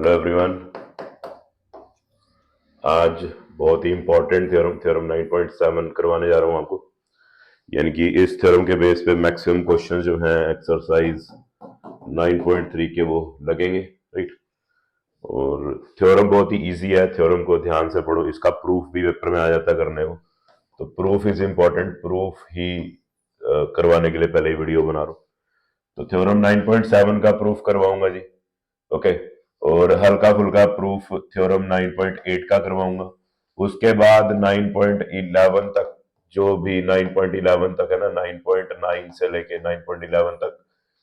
Hello everyone. आज बहुत ही important theorem 9.7 करवाने जा रहा हूं आपको। यानी कि इस थ्योरम के बेस पे मैक्सिमम क्वेश्चन जो हैं एक्सरसाइज 9.3 के वो लगेंगे, राइट। और थ्योरम बहुत ही इजी है, थ्योरम को ध्यान से पढ़ो, इसका प्रूफ भी पेपर में आ जाता करने को। तो प्रूफ इज इम्पोर्टेंट, प्रूफ ही करवाने के लिए पहले ही वीडियो बना रहा हूं। तो थ्योरम 9.7 का प्रूफ करवाऊंगा जी, ओके। और हल्का फुल्का प्रूफ थ्योरम 9.8 का करवाऊंगा। उसके बाद 9.11 तक, जो भी 9.11 तक है ना, 9.9 से लेके 9.11 तक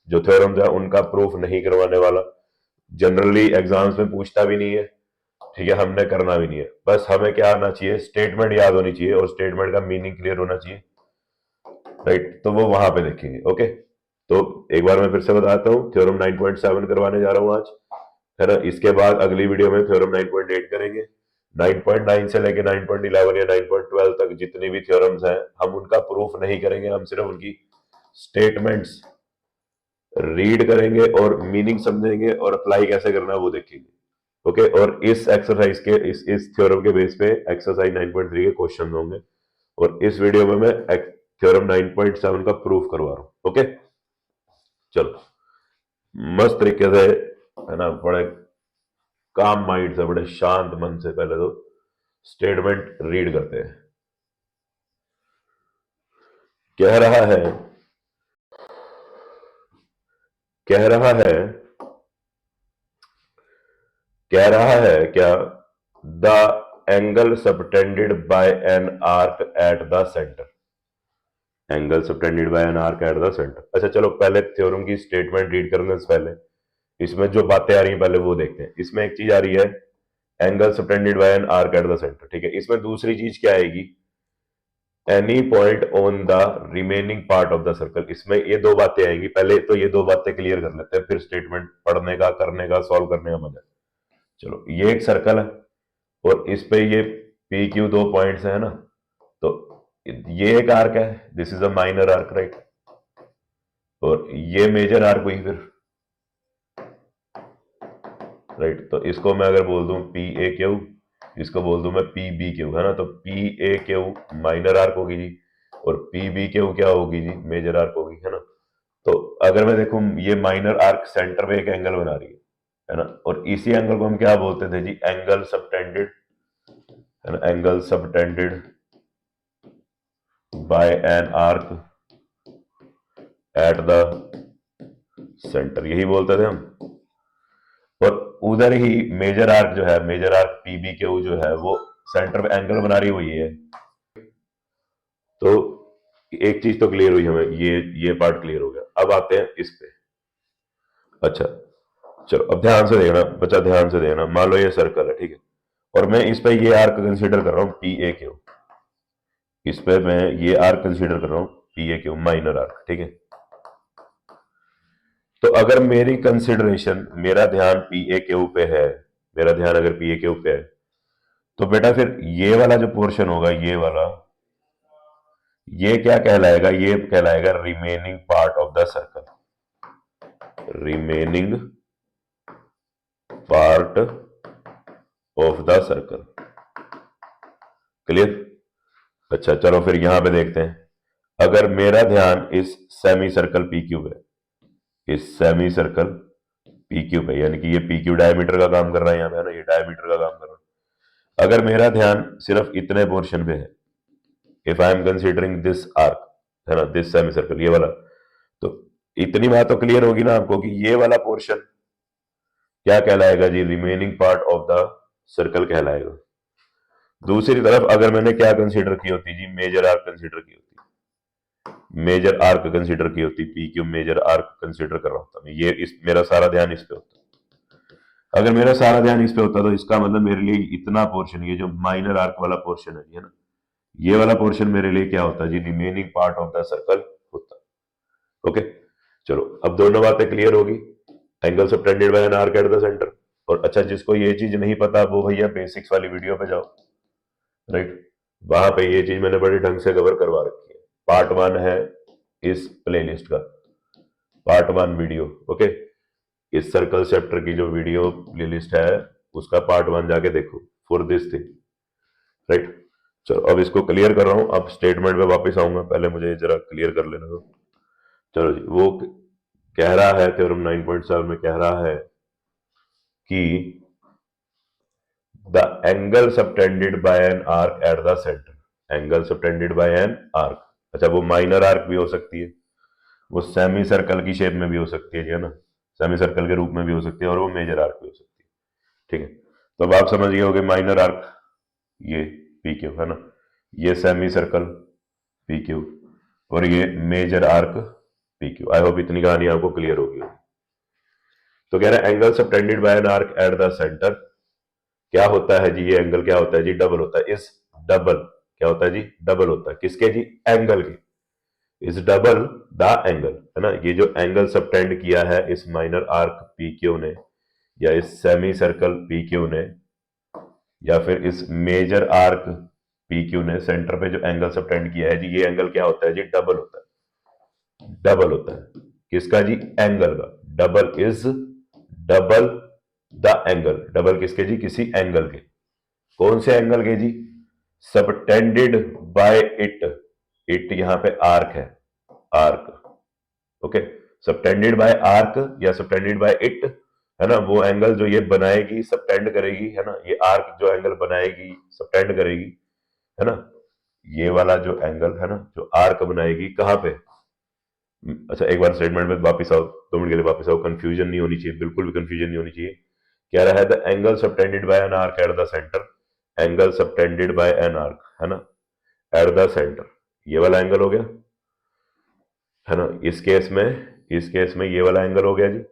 जो थ्योरम्स है उनका प्रूफ नहीं करवाने वाला। जनरली एग्जाम्स में पूछता भी नहीं है, ठीक है, हमने करना भी नहीं है। बस हमें क्या आना चाहिए, स्टेटमेंट याद होनी चाहिए और स्टेटमेंट का मीनिंग क्लियर होना चाहिए, राइट। तो वो वहां पे देखेंगे, ओके। तो एक बार मैं फिर से बताता हूँ, थ्योरम 9.7 करवाने जा रहा हूँ आज, है ना। इसके बाद अगली वीडियो में थ्योरम 9.8 करेंगे। 9.9 से लेके 9.11 या 9.12 तक जितनी भी थ्योरम्स हैं हम उनका प्रूफ नहीं करेंगे, हम सिर्फ उनकी स्टेटमेंट्स रीड करेंगे और मीनिंग समझेंगे और अप्लाई कैसे करना है वो देखेंगे, ओके। और इस एक्सरसाइज के इस थ्योरम के बेस पे एक्सरसाइज 9.3 के क्वेश्चन होंगे और इस वीडियो में मैं थ्योरम 9.7 का प्रूफ करवा रहा हूं, ओके। चलो, मस्त तरीके से, है ना, बड़े काम माइंड से, बड़े शांत मन से पहले तो स्टेटमेंट रीड करते हैं। कह रहा है कह रहा है कह रहा है क्या, the angle subtended by an arc at the centre. Angle subtended by an arc at the centre. अच्छा चलो, पहले थ्योरम की स्टेटमेंट रीड करने से पहले इसमें जो बातें आ रही हैं पहले वो देखते हैं। इसमें एक चीज आ रही है, angle subtended by an arc at the centre, ठीक है। इसमें दूसरी चीज क्या आएगी, any point on the remaining part of the circle. इसमें ये दो बातें आएंगी, पहले तो ये दो बातें क्लियर कर लेते हैं, फिर स्टेटमेंट पढ़ने का, करने का, सॉल्व करने का मजा। चलो, ये एक सर्कल है और इस पे ये पी क्यू दो पॉइंट्स है ना, तो ये एक आर्क है, this is a minor arc, right. और ये मेजर आर्क हुई फिर, राइट। तो इसको मैं अगर बोल दूं पी ए क्यू, इसको बोल दूं मैं पी बी क्यू, है ना। तो P A Q minor arc होगी जी और पी बी क्यू क्या होगी जी, मेजर आर्क होगी, है ना। तो अगर मैं देखूं, ये माइनर आर्क सेंटर में एक एंगल बना रही है ना। और इसी एंगल को हम क्या बोलते थे जी, एंगल सबटेंडेड, है ना, angle subtended by an arc at the centre, यही बोलते थे हम। और उधर ही मेजर आर्क जो है, मेजर आर्क पीबी क्यू जो है, वो सेंटर पे एंगल बना रही हुई है। तो एक चीज तो क्लियर हुई हमें, ये पार्ट क्लियर हो गया। अब आते हैं इस पे। अच्छा चलो, अब ध्यान से देखना बच्चा, ध्यान से देखना। मान लो ये सर्कल है, ठीक है, और मैं इस पे ये आर्क कंसीडर कर रहा हूं पी ए क्यू। इस पे मैं ये आर्क कंसीडर कर रहा हूं P A Q, minor arc, ठीक है। तो अगर मेरी कंसिडरेशन, मेरा ध्यान पी ए क्यू पे है, मेरा ध्यान अगर पी ए क्यू पे है, तो बेटा फिर ये वाला जो पोर्शन होगा, ये वाला, ये क्या कहलाएगा, ये कहलाएगा remaining part of the circle. Remaining part of the circle, clear. अच्छा चलो, फिर यहां पे देखते हैं। अगर मेरा ध्यान इस सेमी सर्कल पी क्यू पे, इस सेमी सर्कल पी क्यू पे, यानी कि ये पी क्यू डायमीटर का काम कर रहा है यहां पे, है ना, ये डायमीटर का काम कर रहा है। अगर मेरा ध्यान सिर्फ इतने पोर्शन पे है, if I am considering this arc, है ना, दिस सेमी सर्कल, ये वाला, तो इतनी बात तो क्लियर होगी ना आपको कि ये वाला पोर्शन क्या कहलाएगा जी, remaining part of the circle कहलाएगा। दूसरी तरफ अगर मैंने क्या कंसीडर की होती जी, मेजर आर्क कंसीडर की होती, मेजर आर्क कंसीडर की होती, P Q major arc consider कर रहा होता मैं, ये इस मेरा सारा ध्यान इस पे होता। अगर मेरा सारा ध्यान इस पे होता तो इसका मतलब मेरे लिए इतना पोर्शन, ये जो माइनर आर्क वाला पोर्शन है ना, ये वाला पोर्शन मेरे लिए क्या होता जी, remaining part of the circle होता, ओके। चलो, अब दोनों बातें क्लियर होगी। Angle subtended by an arc at the centre. और अच्छा, जिसको ये चीज नहीं पता वो भैया बेसिक्स वाली वीडियो पे जाओ, राइट। वहां पे ये चीज मैंने बड़े ढंग से कवर करवा रखी है। पार्ट 1 है इस प्लेलिस्ट का, पार्ट 1 वीडियो, ओके। इस सर्कल चैप्टर की जो वीडियो प्लेलिस्ट है उसका पार्ट 1 जाके देखो फॉर दिस थिंग, राइट। चलो अब इसको क्लियर कर रहा हूं, अब स्टेटमेंट पे वापस आऊंगा, पहले मुझे जरा क्लियर कर लेना दो। चलो जी, वो कह रहा है थ्योरम 9.7 में कह रहा है कि the angle subtended by an arc at the centre, angle subtended by an arc, अच्छा वो माइनर आर्क भी हो सकती है, वो सेमी सर्कल की शेप में भी हो सकती है जी, है ना, सेमी सर्कल के रूप में भी हो सकती है, और वो मेजर आर्क भी हो सकती है, ठीक है। तो अब आप समझ गए होगे माइनर आर्क ये पी क्यू है ना, ये सेमी सर्कल पी क्यू, और ये major arc P Q. I hope इतनी कहानी आपको क्लियर होगी। तो कह रहे हैं angle subtended by an arc at the centre, क्या होता है जी, ये एंगल क्या होता है जी, डबल होता है। इस डबल क्या होता है जी, डबल होता है किसके जी, एंगल के। इस डबल द एंगल है ना, ये जो एंगल सबटेंड किया है इस माइनर आर्क पी क्यू ने, या इस सेमी सर्कल पी क्यू ने, या फिर इस मेजर आर्क पी क्यू ने सेंटर पे जो एंगल सबटेंड किया है जी, ये एंगल क्या होता है जी, डबल होता है। डबल होता है किसका जी, एंगल का। Double is double the angle, double किसके जी, किसी एंगल के। कौन से एंगल के जी, सबटेंडेड बाय इट, इट यहां पे आर्क है, arc, okay, subtended bye arc या सबटेंडेड बाय इट, है ना, वो एंगल जो ये बनाएगी सबटेंड करेगी, है ना, ये आर्क जो एंगल बनाएगी सबटेंड करेगी, है ना, ये वाला जो एंगल है ना, जो आर्क बनाएगी कहां पे। अच्छा एक बार स्टेटमेंट में वापस आओ, 2 मिनट के लिए वापस आओ, कंफ्यूजन नहीं होनी चाहिए, बिल्कुल भी कंफ्यूजन नहीं होनी चाहिए। क्या रहा है, the angle subtended by an arc at the centre, angle subtended by an arc, है ना, एट द सेंटर, ये वाला एंगल हो गया, है ना। इस केस में ये वाला एंगल हो गया जी,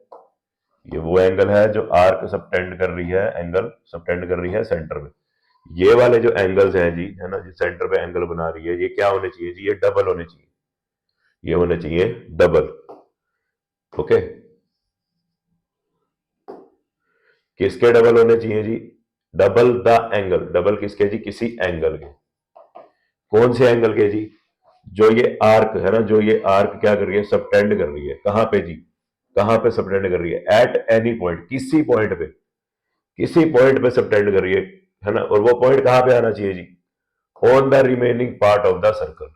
ये वो एंगल है जो आर्क सबटेंड कर रही है, एंगल सबटेंड कर रही है सेंटर में। ये वाले जो एंगल्स हैं जी, है ना, जो सेंटर पे एंगल बना रही है, ये क्या होने चाहिए जी, ये डबल होने चाहिए, ये होने चाहिए डबल, ओके। किसके डबल होने चाहिए जी, डबल द एंगल, डबल किसके जी, किसी एंगल के। कौन से एंगल के जी, जो ये आर्क है ना, जो ये आर्क क्या कर रही है, सबटेंड कर रही है, कहां पे जी, कहां पे सबटेंड कर रही है, एट एनी पॉइंट, किसी पॉइंट पे, किसी पॉइंट पे सबटेंड कर रही है ना, और वो पॉइंट कहां पे आना चाहिए जी, on the remaining part of the circle.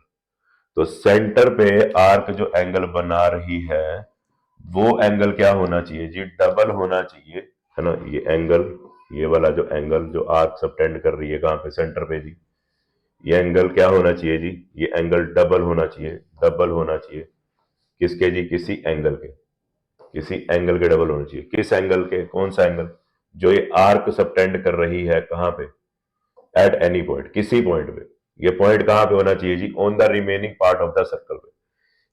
तो सेंटर पे आर्क जो एंगल बना रही है वो एंगल क्या होना चाहिए जी, डबल होना चाहिए, है ना, ये एंगल, ये वाला जो एंगल जो आर्क सबटेंड कर रही है कहां पे, सेंटर पे जी, ये एंगल क्या होना चाहिए जी, ये एंगल डबल होना चाहिए, डबल होना चाहिए किसके जी, किसी एंगल के, किसी एंगल के डबल होना चाहिए। किस एंगल के, कौन सा एंगल, जो ये आर्क सबटेंड कर रही है कहां पे, एट एनी पॉइंट, किसी पॉइंट पे। ये पॉइंट कहां पे होना चाहिए जी, on the remaining part of the circle पे,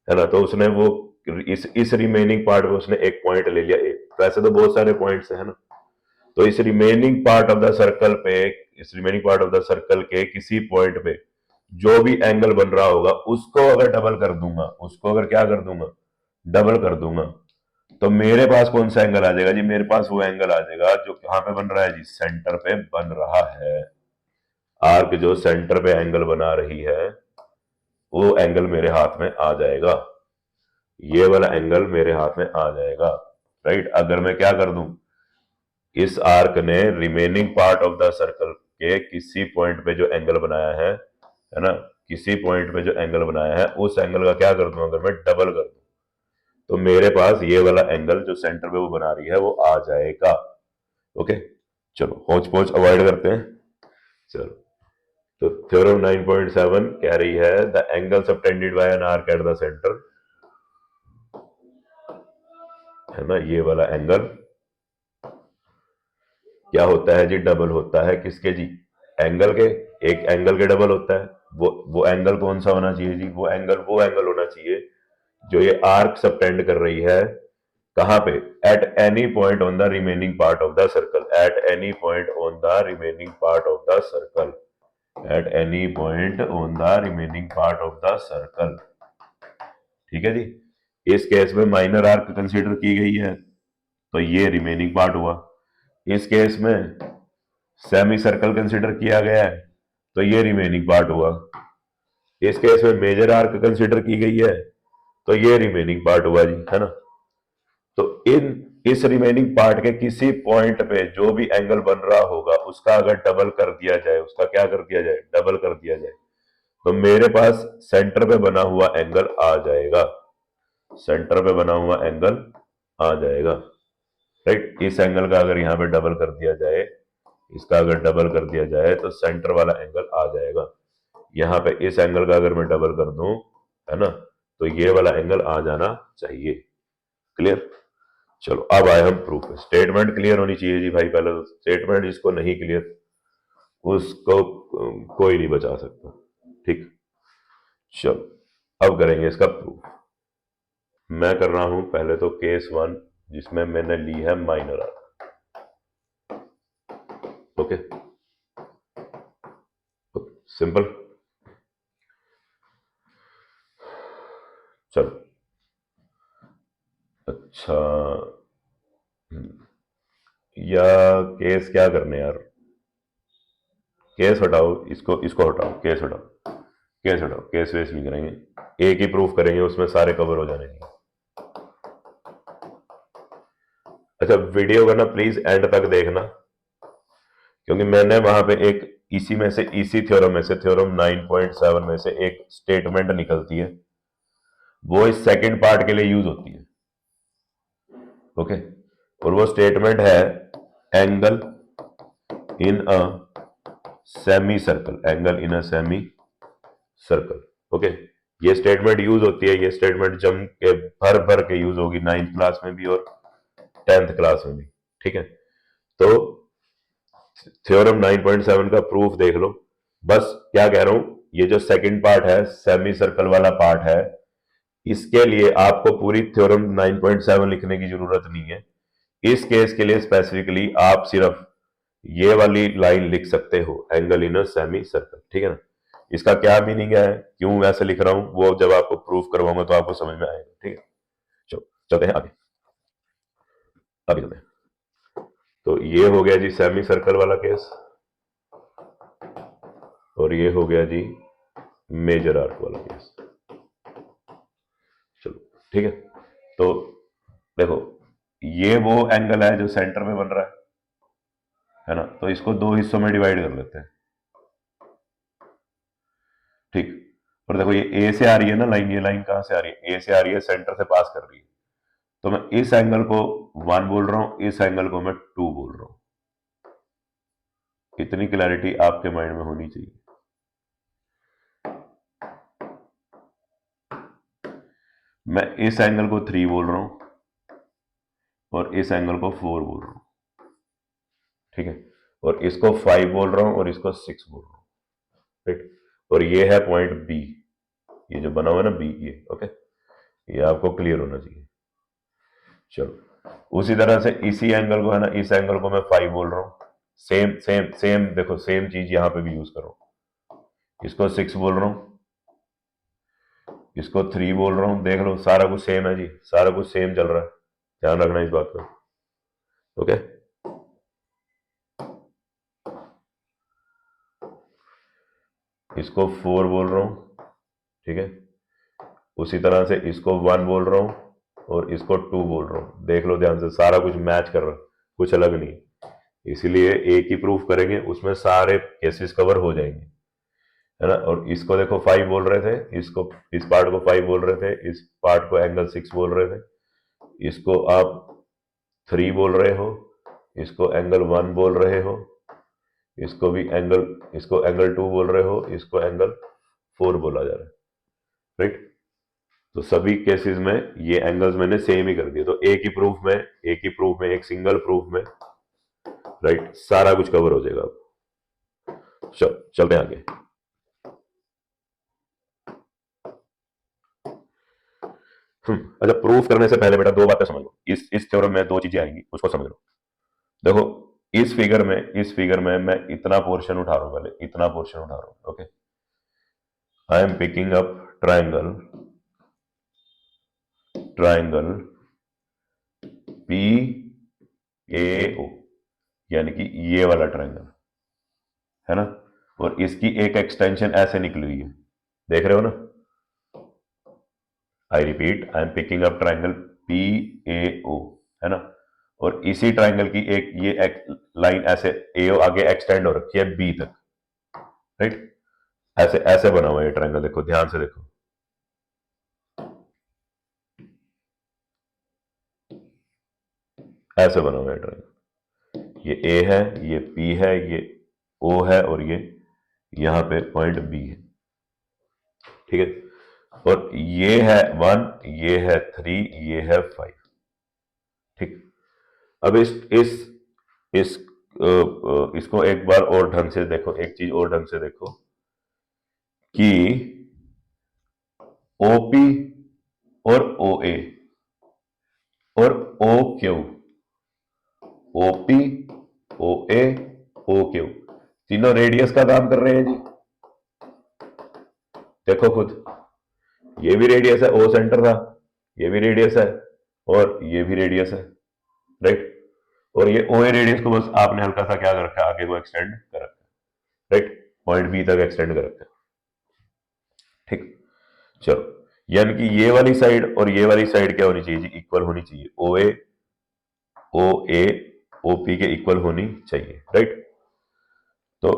है ना। तो उसने वो इस रिमेनिंग पार्ट में उसने एक पॉइंट ले लिया, एक, वैसे तो बहुत सारे पॉइंट्स है ना, तो इस remaining part of the circle पे, इस remaining part of the circle के किसी पॉइंट पे जो भी एंगल बन रहा होगा उसको अगर डबल कर दूंगा, उसको अगर क्या कर दूंगा, डबल कर दूंगा, तो मेरे पास कौन सा एंगल आ जाएगा जी, मेरे पास वो एंगल आ जाएगा जो कहां पे बन रहा है जी, सेंटर पे बन रहा है। आर्क जो सेंटर पे एंगल बना रही है वो एंगल मेरे हाथ में आ जाएगा, ये वाला एंगल मेरे हाथ में आ जाएगा, राइट। अगर मैं क्या कर दूं, इस आर्क ने remaining part of the circle के किसी पॉइंट पे जो एंगल बनाया है ना, किसी पॉइंट पे जो एंगल बनाया है उस एंगल का क्या कर दूं, अगर मैं डबल कर दूं, तो मेरे पास ये वाला एंगल जो सेंटर पे वो बना रही है वो आ जाएगा, ओके। चलो होच पोच अवॉइड करते हैं। चलो, तो थ्योरम 9.7 कह रही है the angle subtended by an arc at the centre, है ना, ये वाला एंगल क्या होता है जी, डबल होता है किसके जी, एंगल के। एक एंगल के डबल होता है, वो एंगल कौन सा होना चाहिए जी, वो एंगल होना चाहिए जो ये आर्क सबटेंड कर रही है कहां पे, at any point on the remaining part of the circle, eight any point on the remaining part of the circle, eight any point on the remaining part of the circle, ठीक है जी। इस case में minor arc consider की गई है तो ये remaining part हुआ, इस केस में सेमी सर्कल कंसिडर किया गया है तो ये रिमेनिंग पार्ट हुआ, इस केस में मेजर आर्क कंसिडर की गई है तो ये रिमेनिंग पार्ट हुआ जी, है ना। तो इस रिमेनिंग पार्ट के किसी पॉइंट पे जो भी एंगल बन रहा होगा उसका अगर डबल कर दिया जाए, उसका क्या कर दिया जाए, डबल कर दिया जाए, तो मेरे पास सेंटर पे बना हुआ एंगल आ जाएगा, सेंटर पे बना हुआ एंगल आ जाएगा, राइट। इस एंगल का अगर यहाँ पे डबल कर दिया जाए, इसका अगर डबल कर दिया जाए तो सेंटर वाला एंगल आ जाएगा। यहाँ पे इस एंगल का अगर मैं डबल कर दूं, है ना, तो ये वाला एंगल आ जाना चाहिए। क्लियर? चलो अब आए हम प्रूफ पे। स्टेटमेंट क्लियर होनी चाहिए जी भाई, पहले तो स्टेटमेंट जिसको नहीं क्लियर उसको कोई नहीं बचा सकता, ठीक। चलो अब करेंगे इसका प्रूफ। मैं कर रहा हूं पहले तो केस 1 जिसमें मैंने ली है माइनर आर। Okay, simple. चलो अच्छा, या केस क्या करने यार, केस हटाओ, इसको इसको हटाओ, केस हटाओ, केस हटाओ, केस वेस नहीं करेंगे, एक ही प्रूफ करेंगे, उसमें सारे कवर हो जाने चाहिए। अच्छा वीडियो का ना प्लीज एंड तक देखना, क्योंकि मैंने वहां पे एक इसी में से, इसी थ्योरम में से, थ्योरम 9.7 में से एक स्टेटमेंट निकलती है, वो इस सेकंड पार्ट के लिए यूज होती है। ओके, और वो स्टेटमेंट है angle in a semi circle, angle in a semi circle. Okay, ये स्टेटमेंट यूज होती है, ये स्टेटमेंट जम के भर भर के यूज होगी 9th क्लास में भी और 10th क्लास में भी, ठीक है। तो थ्योरम 9.7 का प्रूफ देख लो। बस क्या कह रहा हूं, ये जो सेकंड पार्ट है, सेमी सर्कल वाला पार्ट है, इसके लिए आपको पूरी थ्योरम 9.7 लिखने की जरूरत नहीं है। इस केस के लिए स्पेसिफिकली आप सिर्फ ये वाली लाइन लिख सकते हो, angle in a semi circle, ठीक है ना। इसका क्या मीनिंग है, क्यों ऐसे लिख रहा हूं, वो जब आपको प्रूफ करवाऊंगा तो आपको समझ में आएगा, ठीक है। चलो चलते हैं आगे, अभी चलते हैं। तो ये हो गया जी सेमी सर्कल वाला केस, और ये हो गया जी मेजर आर्क वाला केस। चलो ठीक है, तो देखो ये वो एंगल है जो सेंटर में बन रहा है ना, तो इसको दो हिस्सों में डिवाइड कर लेते हैं, ठीक। और देखो ये ए से आ रही है ना लाइन, ये लाइन कहां से आ रही है, ए से आ रही है, सेंटर से पास कर रही है, तो मैं इस एंगल को 1 बोल रहा हूं, इस एंगल को मैं 2 बोल रहा हूं। इतनी क्लैरिटी आपके माइंड में होनी चाहिए। मैं इस एंगल को 3 बोल रहा हूं और इस एंगल को 4 बोल रहा हूं, ठीक है, और इसको 5 बोल रहा हूं और इसको 6 बोल रहा हूं, राइट। और ये है पॉइंट बी, ये जो बना हुआ है ना बी, ये ओके, ये आपको क्लियर होना चाहिए। चलो उसी तरह से इसी एंगल को है ना, इस एंगल को मैं 5 बोल रहा हूं, सेम सेम सेम, देखो सेम चीज यहां पे भी यूज करो, इसको 6 बोल रहा हूं, इसको 3 बोल रहा हूं, देख लो सारा कुछ सेम है जी, सारा कुछ सेम चल रहा है, ध्यान रखना इस बात का, ओके। इसको 4 बोल रहा हूं, ठीक है, उसी तरह से इसको 1 बोल रहा हूं और इसको 2 बोल रहा हूं, देख लो ध्यान से, सारा कुछ मैच कर रहा है, कुछ अलग नहीं, इसीलिए एक ही प्रूफ करेंगे, उसमें सारे केसेस कवर हो जाएंगे, है ना। और इसको देखो 5 बोल रहे थे, इसको, इस पार्ट को 5 बोल रहे थे, इस पार्ट को एंगल 6 बोल रहे थे, इसको आप 3 बोल रहे हो, इसको एंगल 1 बोल रहे हो, इसको भी एंगल, इसको एंगल 2 बोल रहे हो, इसको एंगल 4 बोला जा रहा है, राइट। तो सभी केसेस में ये एंगल्स मैंने सेम ही कर दिए, तो एक ही प्रूफ में, एक ही प्रूफ में, एक सिंगल प्रूफ में, राइट, सारा कुछ कवर हो जाएगा। चलते हैं आगे। अच्छा प्रूफ करने से पहले बेटा दो बातें समझ लो, इस थ्योरम में दो चीजें आएंगी, उसको समझ लो। देखो इस फिगर में मैं इतना पोर्शन उठा रहा हूं, पहले इतना पोर्शन उठा रहा हूं, okay. I am picking up triangle, triangle P A O, यानी कि ये वाला ट्राइंगल, है ना, और इसकी एक एक्सटेंशन ऐसे निकली हुई है, देख रहे हो ना। I repeat, I am picking up triangle P A O, है ना, और इसी ट्राइंगल की एक ये लाइन ऐसे ए आगे एक्सटेंड हो रखी है बी तक, राइट। ऐसे ऐसे बना हुआ है ये ट्राइंगल, देखो ध्यान से देखो, ऐसे बना हुआ है ट्राइंगल। ये ए है, ये पी है, ये ओ है, और ये यहां पे पॉइंट बी है, ठीक है। और ये है 1, ये है 3, ये है 5, ठीक। अब इस इसको एक बार और ढंग से देखो, एक चीज और ढंग से देखो कि ओपी और ओए और ओ क्यू, ओपी, ओए, ओ क्यू, तीनों रेडियस का काम कर रहे हैं जी। देखो खुद, ये भी रेडियस है, ओ सेंटर था, ये भी रेडियस है, और ये भी रेडियस है, राइट। और ये ओ ए रेडियस को बस आपने हल्का सा क्या कर रखा है, आगे को एक्सटेंड कर रखा है, राइट, पॉइंट बी तक एक्सटेंड कर रखा है, ठीक। चलो, यानी कि ये वाली साइड और ये वाली साइड क्या होनी चाहिए जी, इक्वल होनी चाहिए, ओ ए ओ पी के इक्वल होनी चाहिए, राइट। तो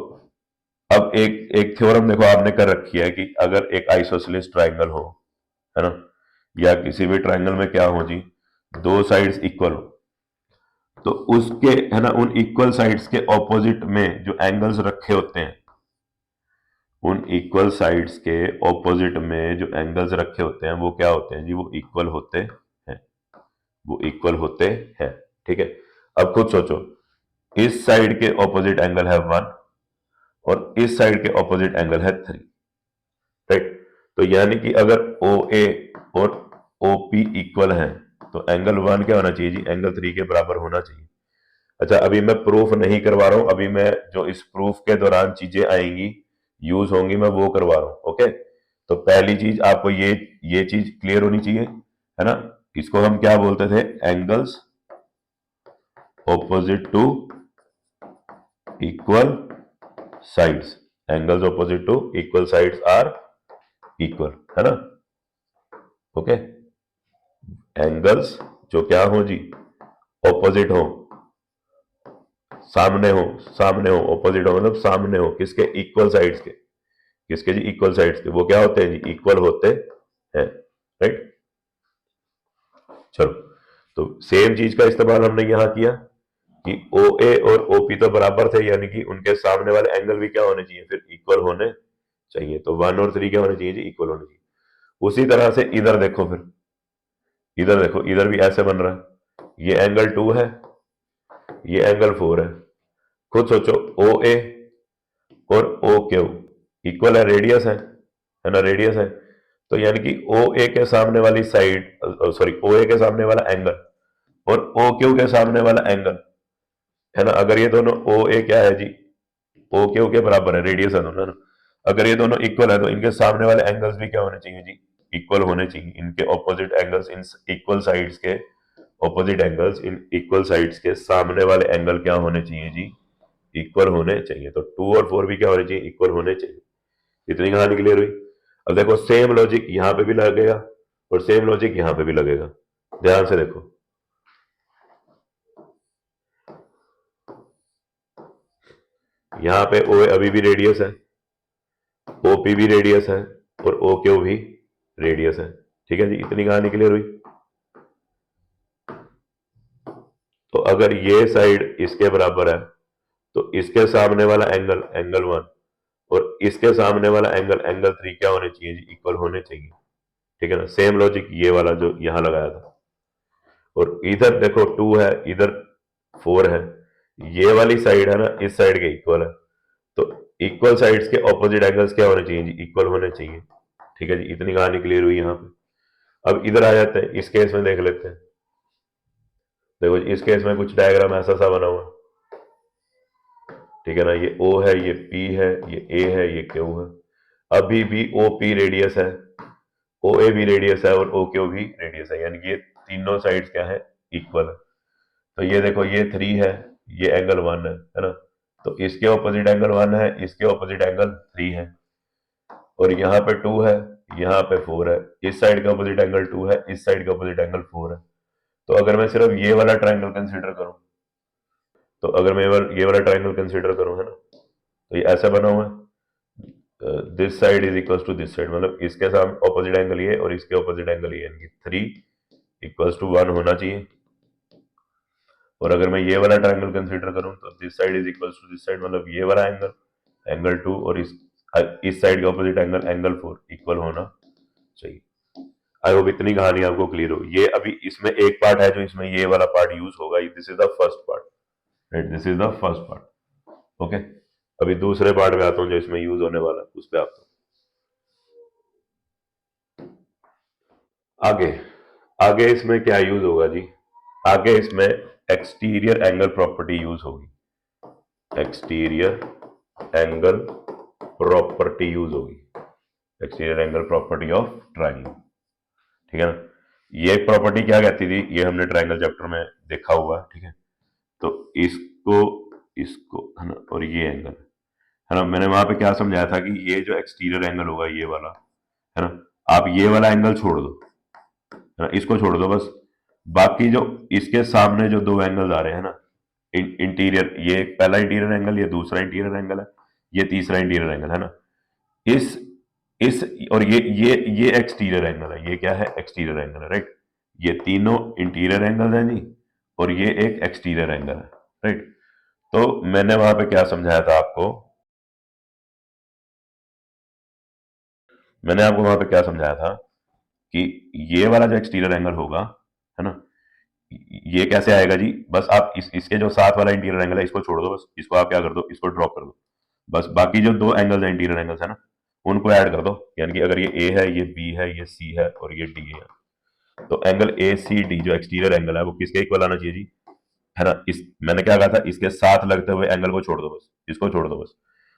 अब एक एक थ्योरम देखो आपने कर रखी है कि अगर एक आइसोसेलेस ट्राइंगल हो, है ना, या किसी भी ट्राइंगल में क्या हो जी, दो साइड्स इक्वल हो, तो उसके, है ना, उन इक्वल साइड्स के ऑपोजिट में जो एंगल्स रखे होते हैं, उन इक्वल साइड्स के ऑपोजिट में जो एंगल्स रखे होते हैं वो क्या होते हैं जी, वो इक्वल होते हैं, वो इक्वल होते हैं, ठीक है। अब खुद सोचो, इस साइड के ऑपोजिट एंगल है 1 और इस साइड के ऑपोजिट एंगल है 3, राइट। तो यानी कि अगर ओ ए और ओ पी इक्वल है तो एंगल 1 क्या होना चाहिए जी, एंगल 3 के बराबर होना चाहिए। अच्छा, अभी मैं प्रूफ नहीं करवा रहा हूं, अभी मैं जो इस प्रूफ के दौरान चीजें आएंगी, यूज होंगी, मैं वो करवा रहा हूं, ओके। तो पहली चीज आपको ये चीज क्लियर होनी चाहिए, है ना। इसको हम क्या बोलते थे, angles opposite to equal sides, angles opposite to equal sides are equal, है ना, ओके। एंगल्स जो क्या हो जी, ऑपोजिट हो, सामने हो, सामने हो, ऑपोजिट हो मतलब सामने हो, किसके, इक्वल साइड्स के, किसके जी, इक्वल साइड्स के, वो क्या होते हैं जी, इक्वल होते हैं, राइट। चलो, तो सेम चीज का इस्तेमाल हमने यहां किया कि ओ ए और ओ पी तो बराबर थे, यानी कि उनके सामने वाले एंगल भी क्या होने चाहिए, फिर इक्वल होने चाहिए। तो 1 और 3 क्या होने चाहिए जी, इक्वल होने चाहिए। उसी तरह से इधर देखो, फिर इधर देखो, इधर भी ऐसे बन रहा है, ये एंगल 2 है, ये एंगल 4 है। खुद सोचो, ओ ए और ओ क्यू इक्वल है, रेडियस है ना, रेडियस है। तो यानी कि ओ ए के सामने वाली साइड, सॉरी, ओ ए के सामने वाला एंगल और ओ क्यू के सामने वाला एंगल, है ना, अगर ये दोनों ओ ए क्या है जी, ओ क्यू के बराबर है, रेडियस है दोनों ना, अगर ये दोनों इक्वल है तो इनके सामने वाले एंगल्स भी क्या होने चाहिए जी, इक्वल होने चाहिए। इनके ऑपोजिट एंगल्स, इन इक्वल साइड्स के ऑपोजिट एंगल्स, इन इक्वल साइड्स के सामने वाले एंगल क्या होने चाहिए जी, इक्वल होने चाहिए। तो 2 और 4 भी क्या होने चाहिए, इक्वल होने चाहिए। इतनी कहानी क्लियर हुई। अब देखो, सेम लॉजिक यहां पे भी लगेगा और सेम लॉजिक यहां पे भी लगेगा, ध्यान से देखो। यहां पे ओ अभी भी रेडियस है, ओपी भी रेडियस है, और ओ क्यू भी रेडियस है, ठीक है जी। इतनी कहानी क्लियर हुई। तो अगर ये साइड इसके बराबर है तो इसके सामने वाला एंगल, एंगल 1, और इसके सामने वाला एंगल, एंगल 3 क्या होने चाहिए जी, इक्वल होने चाहिए, ठीक है ना। सेम लॉजिक ये वाला जो यहां लगाया था। और इधर देखो 2 है, इधर 4 है, ये वाली साइड है ना, इस साइड के इक्वल है। तो इक्वल साइड्स के ऑपोजिट एंगल्स क्या होने चाहिए जी, इक्वल होने चाहिए, ठीक है जी। इतनी कहानी क्लियर हुई यहां पे। अब इधर आ जाते हैं, इस केस में देख लेते हैं। देखो, इस केस में कुछ डायग्राम ऐसा सा बना हुआ, ठीक है ना। ये O है, ये P है, ये A है, ये Q है। अभी भी OP रेडियस है, OA भी रेडियस है, और OQ भी रेडियस है, यानी कि ये तीनों साइड्स क्या है, इक्वल है। तो ये देखो, ये 3 है, ये एंगल 1 है ना। तो इसके ऑपोजिट एंगल 1 है, इसके ऑपोजिट एंगल 3 है, और यहाँ पे 2 है, यहाँ पे 4 है। इस साइड का ऑपोजिट एंगल 2 है, इस साइड का ऑपोजिट एंगल 4 है। तो अगर मैं सिर्फ ये वाला ट्राइंगल कंसीडर करूं, तो अगर मैं ये वाला ट्राइंगल कंसीडर करूं, है ना, तो ये ऐसा बना हुआ है, this side is equal to this side, मतलब इसके साथ ऑपोजिट एंगल ये और इसके ऑपोजिट एंगल ये, यानी 3 = 1 होना चाहिए। और अगर मैं ये वाला ट्राइंगल कंसीडर करूं तो this side is equal to this side, मतलब ये वाला एंगल एंगल 2 और इस साइड के ऑपोजिट एंगल 4 इक्वल होना चाहिए। आई होप इतनी कहानी आपको क्लियर हो। ये अभी इसमें एक पार्ट है जो इसमें ये वाला पार्ट यूज होगा, this is the first part, right, this is the first part. Okay, अभी दूसरे पार्ट में आता हूं जो इसमें यूज होने वाला है, उस पर आता हूं। आगे आगे इसमें क्या यूज होगा जी? आगे इसमें एक्सटीरियर एंगल प्रॉपर्टी यूज होगी, एक्सटीरियर एंगल प्रॉपर्टी यूज होगी, exterior angle property of triangle, ठीक है ना। ये प्रॉपर्टी क्या कहती थी, ये हमने ट्राइंगल चैप्टर में देखा हुआ, ठीक है। तो इसको इसको है ना, और ये एंगल है ना, मैंने वहां पे क्या समझाया था कि ये जो एक्सटीरियर एंगल होगा ये वाला, है ना, आप ये वाला एंगल छोड़ दो, है ना, इसको छोड़ दो बस। बाकी जो इसके सामने जो दो एंगल आ रहे हैं ना, इंटीरियर, ये पहला इंटीरियर एंगल, ये दूसरा इंटीरियर एंगल है, ये तीसरा इंटीरियर एंगल है ना, इस इस और ये एक्सटीरियर एंगल है, ये क्या है, एक्सटीरियर एंगल है, राइट। ये तीनों इंटीरियर एंगल है जी, और ये एक एक्सटीरियर एंगल है, राइट। तो मैंने वहां पे क्या समझाया था आपको, मैंने आपको वहां पे क्या समझाया था कि ये वाला जो एक्सटीरियर एंगल होगा, है ना, ये कैसे आएगा जी, बस आप इसके जो साथ वाला इंटीरियर एंगल है इसको छोड़ दो, बस इसको आप क्या कर दो, इसको ड्रॉप कर दो, बस बाकी जो दो एंगल्स हैं, इंटीरियर एंगल्स है ना, उनको ऐड कर दो। यानी कि अगर ये ए है, ये बी है, ये सी है और ये डी है, तो एंगल ए सी डी जो एक्सटीरियर एंगल है वो किसके इक्वल आना चाहिए जी, है ना। इस मैंने क्या कहा था, इसके साथ लगते हुए एंगल को छोड़ दो, बस इसको छोड़ दो, बस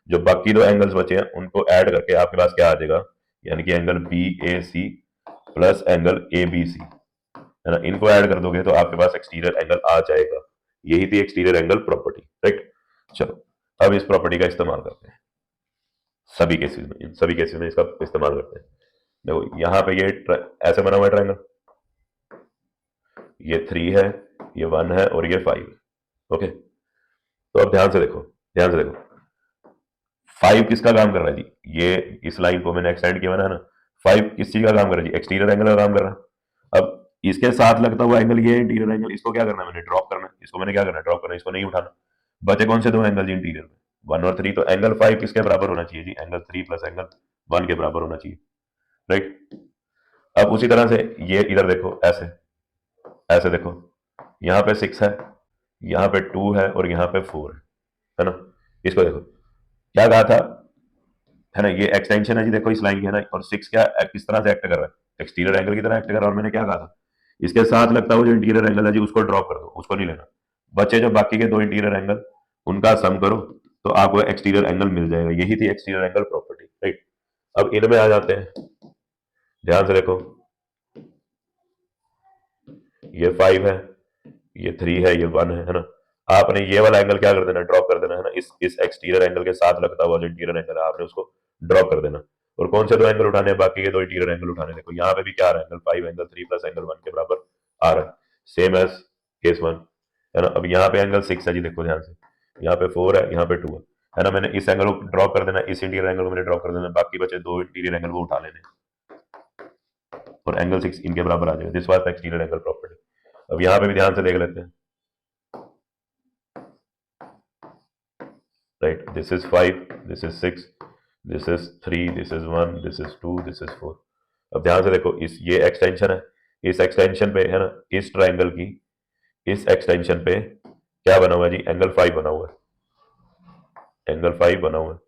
जो बाकी दो एंगल्स बचे हैं उनको ऐड करके आपके पास क्या आ जाएगा, यानी कि angle B A C plus angle A B C, है ना, इनको ऐड कर दोगे तो आपके पास एक्सटीरियर एंगल आ जाएगा। यही थी एक्सटीरियर एंगल प्रॉपर्टी, राइट। चलो अब इस प्रॉपर्टी का इस्तेमाल करते हैं सभी केसेस में, इन सभी केसेस में इसका इस्तेमाल करते हैं। देखो यहाँ पे ये ऐसे बना हुआ है ट्रायंगल, ये 3 है, ये 1 है और ये 5 है। ओके, तो अब ध्यान से देखो, ध्यान से देखो, 5 किसका काम कर रहा है जी, ये इस लाइन को मैंने एक्सटेंड किया है ना, 5 किस चीज का काम कर रहा है जी, एक्सटीरियर एंगल का काम कर रहा है। अब इसके साथ लगता हुआ एंगल ये इंटीरियर एंगल, इसको क्या करना है, मैंने ड्रॉप करना है, इसको मैंने क्या करना है, ड्रॉप करना है, इसको नहीं उठाना। बचे कौन से दो एंगल जी इंटीरियर में, 1 और 3, तो एंगल 5 किसके बराबर होना चाहिए जी, एंगल 3 प्लस एंगल 1 के बराबर होना चाहिए, राइट। अब उसी तरह से ये इधर देखो, ऐसे ऐसे देखो, यहाँ पे 6 है, यहाँ पे 2 है और यहाँ पे 4 है ना। इसको देखो क्या कहा था, है ना, ये एक्सटेंशन है जी, देखो इस लाइन की, है ना, और 6 क्या किस तरह से एक्ट कर रहा है, एक्सटीरियर एंगल की तरह एक्ट कर रहा है। और मैंने क्या कहा था, इसके साथ लगता हुआ जो इंटीरियर एंगल है जी उसको ड्रॉप कर दो, उसको नहीं लेना। बचे जो बाकी के दो इंटीरियर एंगल, उनका सम करो तो आपको एक्सटीरियर एंगल मिल जाएगा। यही थी एक्सटीरियर एंगल प्रॉपर्टी, राइट। अब इनमें आ जाते हैं, ध्यान से देखो, ये 5 है, ये 3 है, ये 1 है ना। आपने ये वाला एंगल क्या कर देना, ड्रॉप कर देना, है ना, इस एक्सटीरियर एंगल के साथ लगता हुआ जो इंटीरियर एंगल है आपने उसको ड्रॉप कर देना। और कौन से दो एंगल उठाने हैं, बाकी के दो इंटीरियर एंगल उठाने। देखो यहाँ पे भी क्या आ रहा है, एंगल 5 एंगल 3 प्लस एंगल 1 के बराबर आ रहा है, सेम एज केस 1, है ना। अब यहाँ पे एंगल 6 है जी, देखो ध्यान से, यहाँ पे 4 है, यहाँ पे 2 है ना। मैंने इस एंगल को ड्रॉप कर देना, इस इंटीरियर एंगल को मैंने ड्रॉप कर देना, बाकी बचे दो इंटीरियर एंगल को उठा लेने और एंगल 6 इनके बराबर आ जाएगा। This was exterior angle property. अब यहाँ पे भी ध्यान से देख लेते हैं, right, this is 5, this is 6, this is 3, this is 1, this is 2, this is 4। अब ध्यान से देखो, इस ये एक्सटेंशन है, इस एक्सटेंशन पे, है ना, इस ट्राइंगल की इस एक्सटेंशन पे क्या बना हुआ है जी, एंगल 5 बना हुआ है, एंगल 5 बना हुआ है,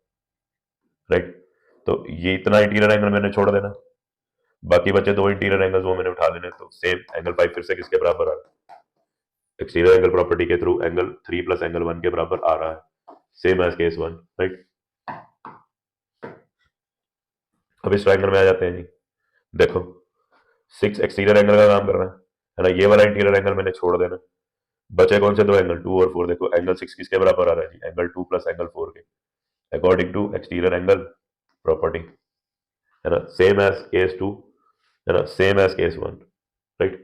राइट। तो ये इतना इंटीरियर एंगल मैंने छोड़ देना, बाकी बचे दो इंटीरियर एंगल्स वो मैंने उठा लेने। तो सेम एंगल 5 फिर से किसके बराबर आ रहा है, एक्सटीरियर एंगल प्रॉपर्टी के थ्रू एंगल 3 प्लस एंगल 1 के बराबर आ रहा है, सेम एज केस 1, राइट। अब इस ट्राइंगल में आ जाते हैं जी, देखो 6 एक्सटीरियर एंगल का काम कर रहा है ना, ये वाला इंटीरियर एंगल मैंने छोड़ देना। बचे कौन से दो एंगल, 2 और 4। देखो एंगल 6 किसके बराबर आ रहा है जी, एंगल 2 प्लस एंगल 4 के, according to exterior angle property, है ना, सेम एज केस 2, है ना, सेम एज केस 1, राइट।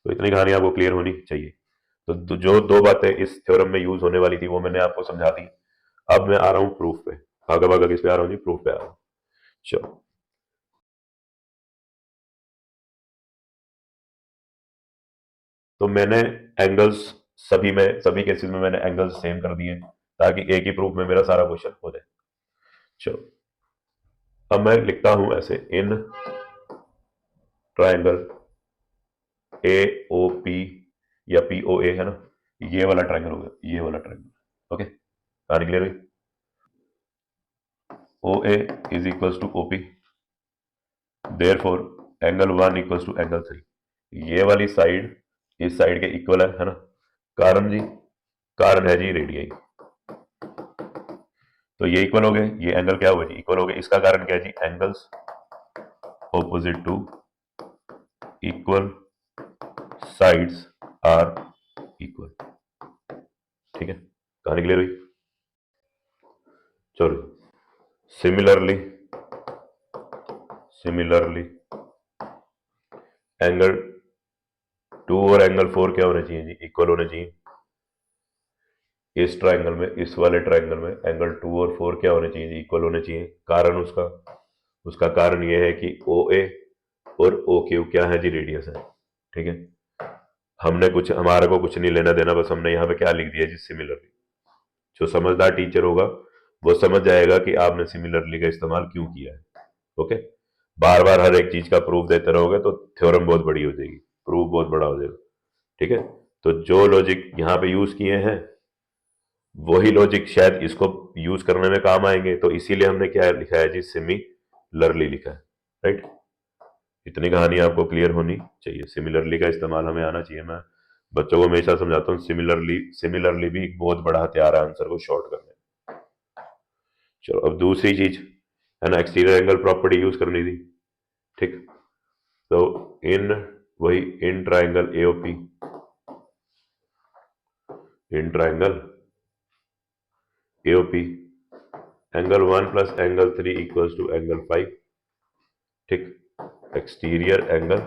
तो इतनी कहानी आपको क्लियर होनी चाहिए। तो जो दो बातें इस थ्योरम में यूज होने वाली थी वो मैंने आपको समझा दी। अब मैं आ रहा हूं प्रूफ पे। भागा भागा किस पे आ रहा हूँ जी? प्रूफ पे आ रहा हूँ। चलो, तो मैंने एंगल्स सभी केसेस में मैंने एंगल्स सेम कर दिए ताकि एक ही प्रूफ में मेरा सारा क्वेश्चन हो जाए। चलो, अब मैं लिखता हूं ऐसे, in triangle A O P या पी ओ ए, है ना, ये वाला ट्राइंगल हो गया, ये वाला ट्राइंगल। ओके, कहानी क्लियर हुई? O A is equals to O P, therefore angle 1 equals to angle 3। ये वाली साइड इस साइड के इक्वल है ना। कारण जी, कारण है जी रेडियई। तो ये इक्वल हो गए, ये एंगल क्या हुआ जी? इक्वल हो गए। इसका कारण क्या है जी? Angles opposite to equal sides are equal. ठीक है, कहानी क्लियर हुई? चलो, सिमिलरली एंगल 2 और एंगल 4 क्या होने चाहिए जी? इक्वल होने चाहिए। इस ट्राइंगल में, इस वाले ट्राइंगल में एंगल 2 और 4 क्या होने चाहिए जी? इक्वल होने चाहिए। कारण उसका कारण यह है कि ओ ए और ओ क्यू क्या है जी? रेडियस है। ठीक है, हमारे को कुछ नहीं लेना देना, बस हमने यहाँ पे क्या लिख दिया जी? सिमिलरली। जो समझदार टीचर होगा वो समझ जाएगा कि आपने सिमिलरली का इस्तेमाल क्यों किया है। ओके, बार बार हर एक चीज का प्रूफ देते रहोगे तो थ्योरम बहुत बड़ी हो जाएगी, प्रूफ बहुत बड़ा हो जाएगा। ठीक है, तो जो लॉजिक यहाँ पे यूज किए हैं वही लॉजिक शायद इसको यूज करने में काम आएंगे, तो इसीलिए हमने क्या लिखा है जी? सिमिलरली लिखा है। राइट, इतनी कहानी आपको क्लियर होनी चाहिए। सिमिलरली का इस्तेमाल हमें आना चाहिए। मैं बच्चों को हमेशा समझाता हूँ, सिमिलरली भी एक बहुत बड़ा हथियार है आंसर को शॉर्ट करने में। चलो, अब दूसरी चीज है ना, एक्सटीरियर एंगल प्रॉपर्टी यूज करनी थी। ठीक, तो इन वही in triangle A O P, in triangle A O P angle 1 plus angle 3 equals to angle 5। ठीक, एक्सटीरियर एंगल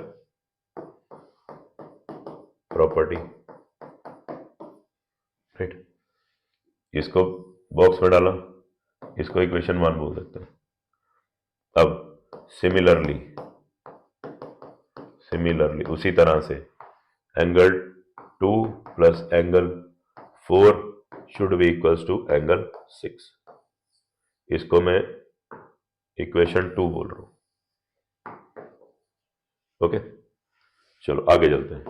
प्रॉपर्टी। राइट, इसको बॉक्स में डाला, इसको इक्वेशन 1 बोल सकते हैं। अब सिमिलरली उसी तरह से angle 2 plus angle 4 should be equals to angle 6। इसको मैं इक्वेशन 2 बोल रहा हूं। ओके, चलो आगे चलते हैं।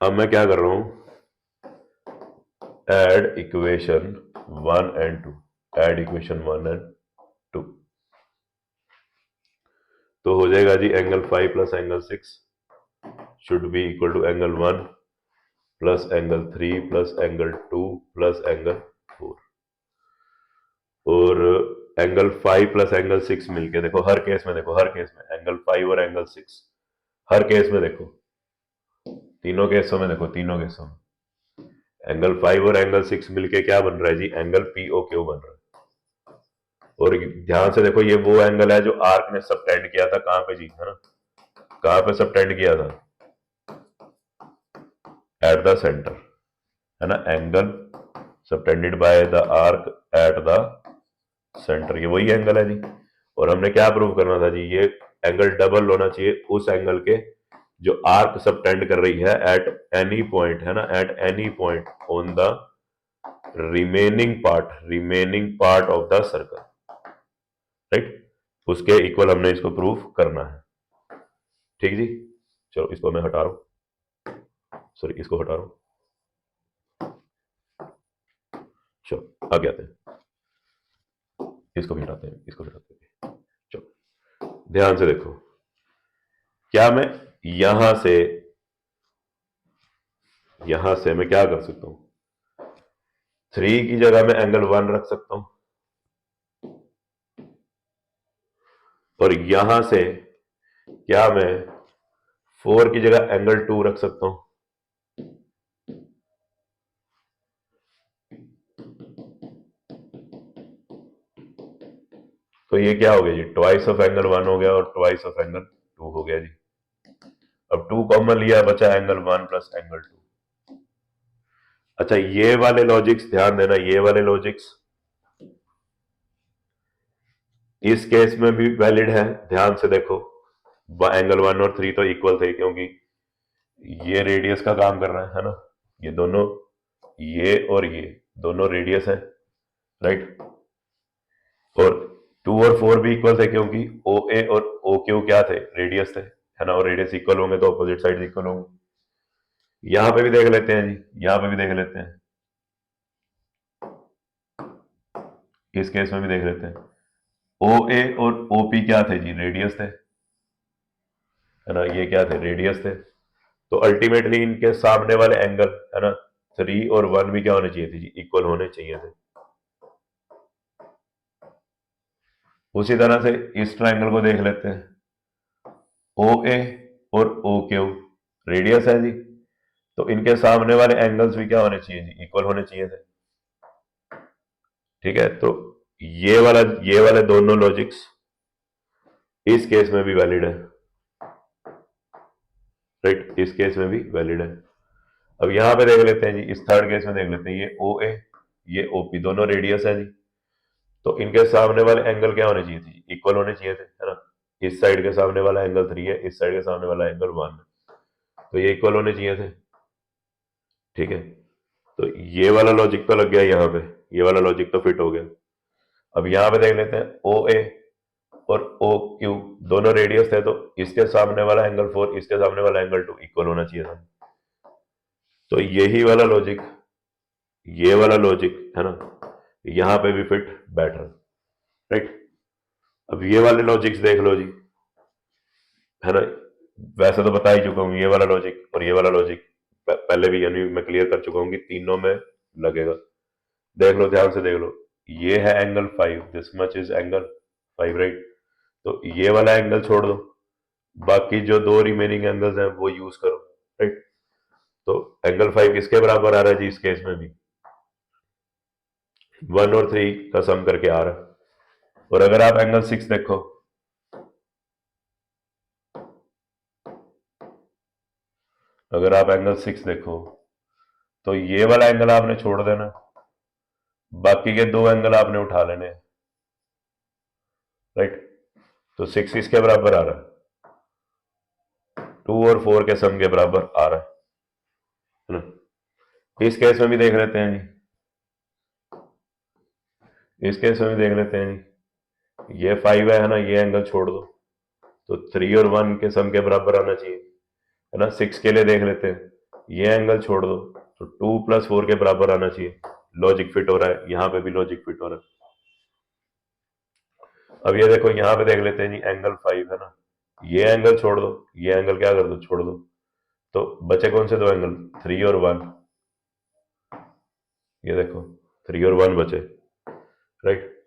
अब मैं क्या कर रहा हूं? Add equation 1 and 2, add equation 1 and 2। तो हो जाएगा जी angle 5 plus angle 6 should be equal to angle 1 plus angle 3 plus angle 2 plus angle 4। और एंगल 5 प्लस एंगल 6 मिलके देखो, हर केस में देखो, हर केस में एंगल 5 और एंगल 6, हर केस में देखो, तीनों केसों में देखो, तीनों केसों में एंगल 5 और एंगल 6 मिलके क्या बन रहा है जी? एंगल पीओ क्यू बन रहा है। और ध्यान से देखो, ये वो एंगल है जो आर्क ने सबटेंड किया था, कहां पे जी? है ना, कहां पे सबटेंड किया था? एट द सेंटर, है ना, angle subtended by the arc at the centre, ये वही एंगल है जी। और हमने क्या प्रूव करना था जी? ये एंगल डबल होना चाहिए उस एंगल के जो आर्क सबटेंड कर रही है एट एनी पॉइंट, है ना, eight any point on the remaining part of the circle. Right, उसके इक्वल हमने इसको प्रूफ करना है। ठीक जी, चलो इसको मैं हटा रहा हूं, सॉरी इसको हटा रहा हूं। चलो आगे आते हैं, इसको भी हटाते हैं, इसको भी हटाते हैं। चलो ध्यान से देखो, क्या मैं यहां से मैं क्या कर सकता हूं? 3 की जगह मैं एंगल 1 रख सकता हूं, और यहां से क्या मैं 4 की जगह एंगल 2 रख सकता हूं? तो ये क्या हो गया जी? ट्वाइस ऑफ एंगल 1 हो गया और ट्वाइस ऑफ एंगल 2 हो गया जी। 2 कॉमन लिया, बचा एंगल 1 प्लस एंगल 2। अच्छा, ये वाले लॉजिक्स ध्यान देना, ये वाले लॉजिक्स इस केस में भी वैलिड है। ध्यान से देखो, एंगल 1 और 3 तो इक्वल थे, क्योंकि ये रेडियस का काम कर रहा है ना, ये दोनों, ये और ये दोनों रेडियस है, राइट। और 2 और 4 भी इक्वल थे, क्योंकओ ए और ओ क्यू क्या थे, रेडियस थे, है ना। और रेडियस इक्वल होंगे तो अपोजिट साइड इक्वल होंगे। यहां पे भी देख लेते हैं जी, यहां पे भी देख लेते हैं, इस केस में भी देख लेते हैं। ओ ए और ओ पी क्या थे जी, रेडियस थे, है ना, ये क्या थे, रेडियस थे। तो अल्टीमेटली इनके सामने वाले एंगल, है ना, 3 और 1 भी क्या होने चाहिए थे जी, इक्वल होने चाहिए थे। उसी तरह से इस ट्रायंगल को देख लेते हैं, ओ ए और ओ क्यू रेडियस है जी, तो इनके सामने वाले एंगल्स भी क्या होने चाहिए जी, इक्वल होने चाहिए थे। ठीक है, तो ये वाले दोनों लॉजिक्स इस केस में भी वैलिड है, राइट, इस केस में भी वैलिड है। अब यहां पे देख लेते हैं जी, इस थर्ड केस में देख लेते हैं, ये ओ ए, ये ओ पी, दोनों रेडियस है जी, तो इनके सामने वाले एंगल क्या होने चाहिए थे, इक्वल होने चाहिए थे, है ना। इस साइड के सामने वाला एंगल 3 है, इस साइड के सामने वाला एंगल 1 है, तो ये इक्वल होने चाहिए थे। ठीक है, तो ये वाला लॉजिक तो लग गया यहाँ पे, ये वाला लॉजिक तो फिट हो गया। अब यहाँ पे देख लेते हैं, ओ ए और ओ क्यू दोनों रेडियस थे, तो इसके सामने वाला एंगल 4, इसके सामने वाला एंगल 2 इक्वल होना चाहिए था। तो यही वाला लॉजिक, ये वाला लॉजिक, है ना, यहां पे भी फिट बैठ रहा, राइट। अब ये वाले लॉजिक्स देख लो जी, है ना, वैसे तो बता ही चुका हूं, ये वाला लॉजिक और ये वाला लॉजिक पहले भी यानी मैं क्लियर कर चुका हूं कि तीनों में लगेगा। देख लो, ध्यान से देख लो, ये है angle 5, this much is angle 5, right. तो ये वाला एंगल छोड़ दो, बाकी जो दो रिमेनिंग एंगल्स हैं वो यूज करो, राइट। तो एंगल 5 किसके बराबर आ रहा है जी, इस केस में भी 1 और 3 का सम करके आ रहा है। और अगर आप एंगल 6 देखो, अगर आप एंगल 6 देखो तो ये वाला एंगल आपने छोड़ देना, बाकी के दो एंगल आपने उठा लेने, राइट। तो 6 किसके बराबर आ रहा है, 2 और 4 के सम के बराबर आ रहा है ना। इस केस में भी देख लेते हैं जी, इस केस में भी देख लेते हैं जी, ये 5 है ना, ये एंगल छोड़ दो, तो 3 और 1 के सम के बराबर आना चाहिए, है ना। 6 के लिए देख लेते हैं, ये एंगल छोड़ दो, तो 2 प्लस 4 के बराबर आना चाहिए। लॉजिक फिट हो रहा है, यहां पे भी लॉजिक फिट हो रहा है। अब ये देखो, यहां पे देख लेते हैं जी, एंगल 5 है ना, ये एंगल छोड़ दो, ये एंगल क्या कर दो, छोड़ दो, तो बचे कौन से दो एंगल, 3 और 1, ये देखो 3 और 1 बचे, राइट।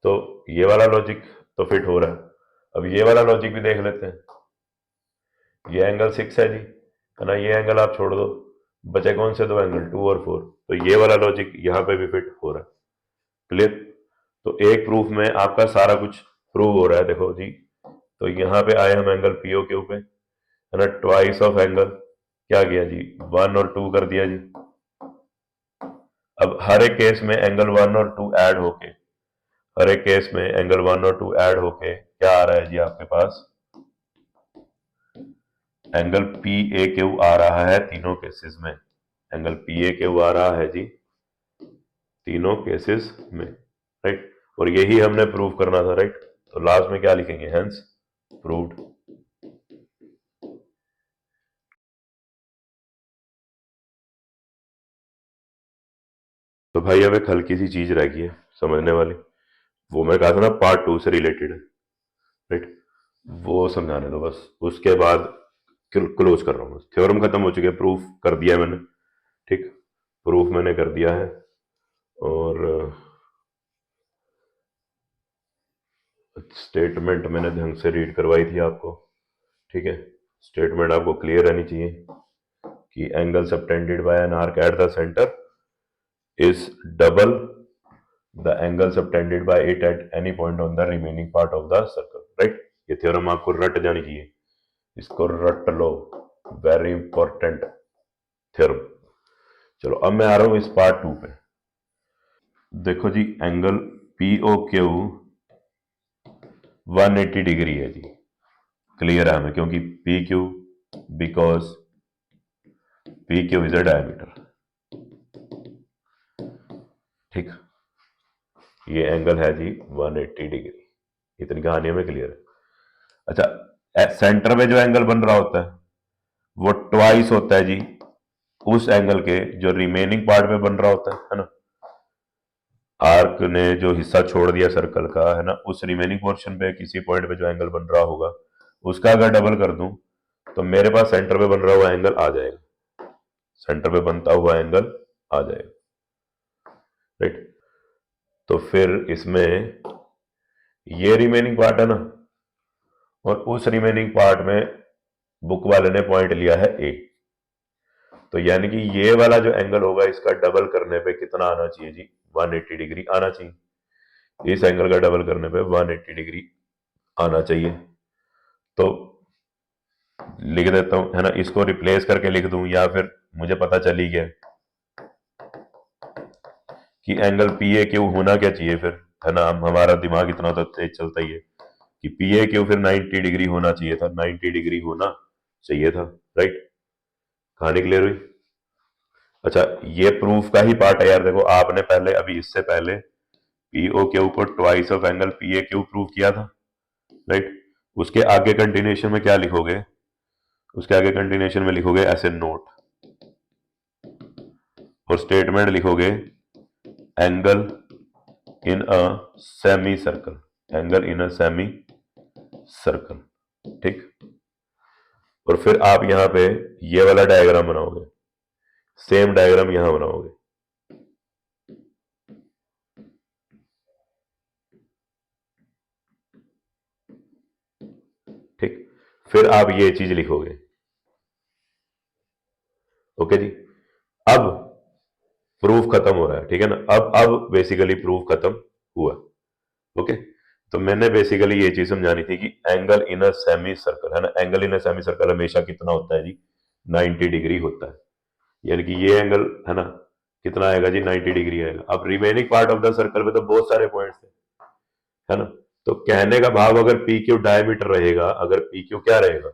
तो ये वाला लॉजिक तो फिट हो रहा है। अब ये वाला लॉजिक भी देख लेते हैं, ये एंगल 6 है जी, है ना, ये एंगल आप छोड़ दो, बचे कौन से दो एंगल, 2 और 4, तो ये वाला लॉजिक यहां पे भी फिट हो रहा है। क्लियर। तो एक प्रूफ में आपका सारा कुछ प्रूव हो रहा है, देखो जी। तो यहां पे आए हम एंगल पीओ के ऊपर, है ना, ट्वाइस ऑफ एंगल क्या किया जी, 1 और 2 कर दिया जी। अब हर एक केस में एंगल 1 और 2 ऐड होके, हर एक केस में एंगल 1 और 2 ऐड होके क्या आ रहा है जी आपके पास, एंगल पी ए क्यू आ रहा है तीनों केसेस में, एंगल पी ए क्यू आ रहा है जी तीनों केसेस में, राइट। और यही हमने प्रूव करना था, राइट। तो लास्ट में क्या लिखेंगे, हेंस प्रूव्ड। तो भाई अब एक हल्की सी चीज रह गई है समझने वाली, वो मैं कहा था ना पार्ट 2 से रिलेटेड है, राइट। वो समझाने दो बस, उसके बाद क्लोज कर रहा हूँ। थ्योरम खत्म हो चुके हैं, प्रूफ कर दिया है मैंने, ठीक, प्रूफ मैंने कर दिया है। और स्टेटमेंट मैंने ढंग से रीड करवाई थी आपको, ठीक है। स्टेटमेंट आपको क्लियर रहनी चाहिए कि angle subtended by an arc at the centre is double the angle subtended bye it at any point on the remaining part of the circle, right. ये थ्योरम आपको रट जानी चाहिए, इसको रट लो, वेरी इंपॉर्टेंट थ्योरम। चलो अब मैं आ रहा हूं इस पार्ट 2 पे। देखो जी, एंगल POQ 180 डिग्री है जी, क्लियर है हमें, क्योंकि PQ because PQ is a diameter. ठीक, ये एंगल है जी 180 डिग्री, इतनी कहानी हमें क्लियर है। अच्छा, सेंटर में जो एंगल बन रहा होता है वो ट्वाइस होता है जी उस एंगल के जो रिमेनिंग पार्ट में बन रहा होता है ना। आर्क ने जो हिस्सा छोड़ दिया सर्कल का, है ना, उस रिमेनिंग पोर्शन पे किसी पॉइंट पे जो एंगल बन रहा होगा उसका अगर डबल कर दूं तो मेरे पास सेंटर पे बन रहा हुआ एंगल आ जाएगा, सेंटर पे बनता हुआ एंगल आ जाएगा, राइट। तो फिर इसमें ये रिमेनिंग पार्ट है ना, और उस रिमेनिंग पार्ट में बुक वाले ने पॉइंट लिया है ए, तो यानी कि ये वाला जो एंगल होगा इसका डबल करने पे कितना आना चाहिए जी, 180 डिग्री आना चाहिए। इस एंगल का डबल करने पे 180 डिग्री आना चाहिए। तो लिख देता हूं, है ना, इसको रिप्लेस करके लिख दूं, या फिर मुझे पता चल ही गया कि एंगल PAQ होना क्या चाहिए फिर, है ना। हमारा दिमाग इतना तो तेज चलता ही है कि PAQ फिर 90 डिग्री होना चाहिए था, 90 डिग्री होना चाहिए था, राइट। कहानी क्लियर हुई। अच्छा, ये प्रूफ का ही पार्ट है यार। देखो, आपने पहले अभी इससे पहले POQ को twice of angle PAQ prove किया था, राइट। उसके आगे कंटिन्यूएशन में क्या लिखोगे, उसके आगे कंटिन्यूएशन में लिखोगे ऐसे नोट, और स्टेटमेंट लिखोगे angle in a semi circle, angle in a semi circle, ठीक। और फिर आप यहां पे ये वाला डायग्राम बनाओगे, सेम डायग्राम यहां बनाओगे, ठीक। फिर आप ये चीज लिखोगे, ओके जी। अब प्रूफ खत्म हो रहा है, ठीक है ना। अब बेसिकली प्रूफ खत्म हुआ, ओके। तो मैंने बेसिकली ये चीज समझानी थी कि angle in a semi circle, है ना, angle in a semi circle हमेशा कितना होता है जी, 90 डिग्री होता है। यानी कि ये एंगल, है ना, कितना आएगा जी, 90 डिग्री आएगा। अब remaining part of the circle में तो बहुत सारे पॉइंट्स है ना। तो कहने का भाव, अगर PQ डायमीटर रहेगा, अगर PQ क्या रहेगा,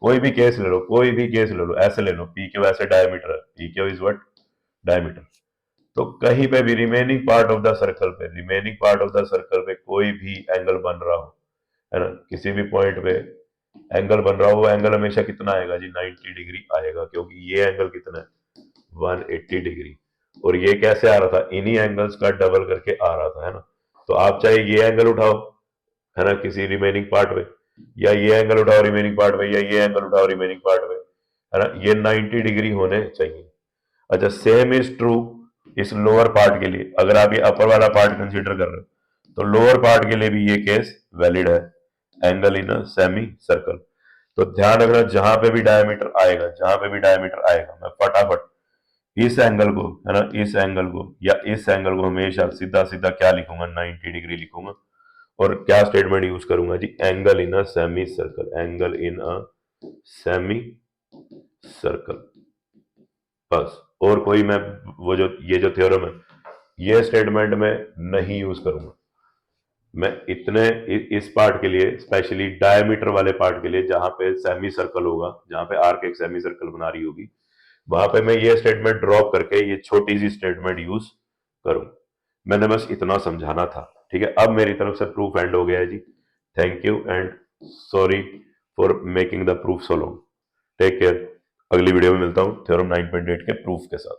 कोई भी केस ले लो, कोई भी केस ले लो, ऐसे ले लो, PQ ऐसे डायमीटर है, PQ इज व्हाट, डायमीटर। तो कहीं पे भी remaining part of the circle पे, remaining part of the circle पे कोई भी एंगल बन रहा हो, है ना, किसी भी पॉइंट पे एंगल बन रहा हो, वो एंगल हमेशा कितना आएगा जी, 90 डिग्री आएगा, क्योंकि ये एंगल कितना है, 180 डिग्री। और ये कैसे आ रहा था, इन्हीं एंगल्स का डबल करके आ रहा था, है ना। तो आप चाहे ये एंगल उठाओ, है ना, किसी रिमेनिंग पार्ट में, या ये एंगल उठाओ रिमेनिंग पार्ट में, या ये एंगल उठाओ रिमेनिंग पार्ट में, है ना, ये 90 डिग्री होने चाहिए। अच्छा, सेम इज ट्रू इस लोअर पार्ट के लिए। अगर आप ये अपर वाला पार्ट कंसीडर कर रहे हो तो लोअर पार्ट के लिए भी ये केस वैलिड है, angle in a semi circle. तो ध्यान रखना, जहां पे भी डायमीटर आएगा, जहां पे भी डायमीटर आएगा, मैं फटाफट इस एंगल को, है ना, इस एंगल को या इस एंगल को हमेशा सीधा सीधा क्या लिखूंगा, 90 डिग्री लिखूंगा। और क्या स्टेटमेंट यूज करूंगा जी, angle in a semi circle, angle in a semi circle, बस। और कोई मैं वो जो ये जो थ्योरम है, ये स्टेटमेंट में नहीं यूज करूंगा। मैं इतने इस पार्ट के लिए, स्पेशली डायमीटर वाले पार्ट के लिए, जहां पे सेमी सर्कल होगा, जहां पे आर्क एक सेमी सर्कल बना रही होगी, वहां पे मैं ये स्टेटमेंट ड्रॉप करके ये छोटी सी स्टेटमेंट यूज करूं। मैंने बस इतना समझाना था, ठीक है। अब मेरी तरफ से प्रूफ एंड हो गया है जी। Thank you and sorry for making the proof so long. Take care. अगली वीडियो में मिलता हूं थ्योरम 9.8 के प्रूफ के साथ।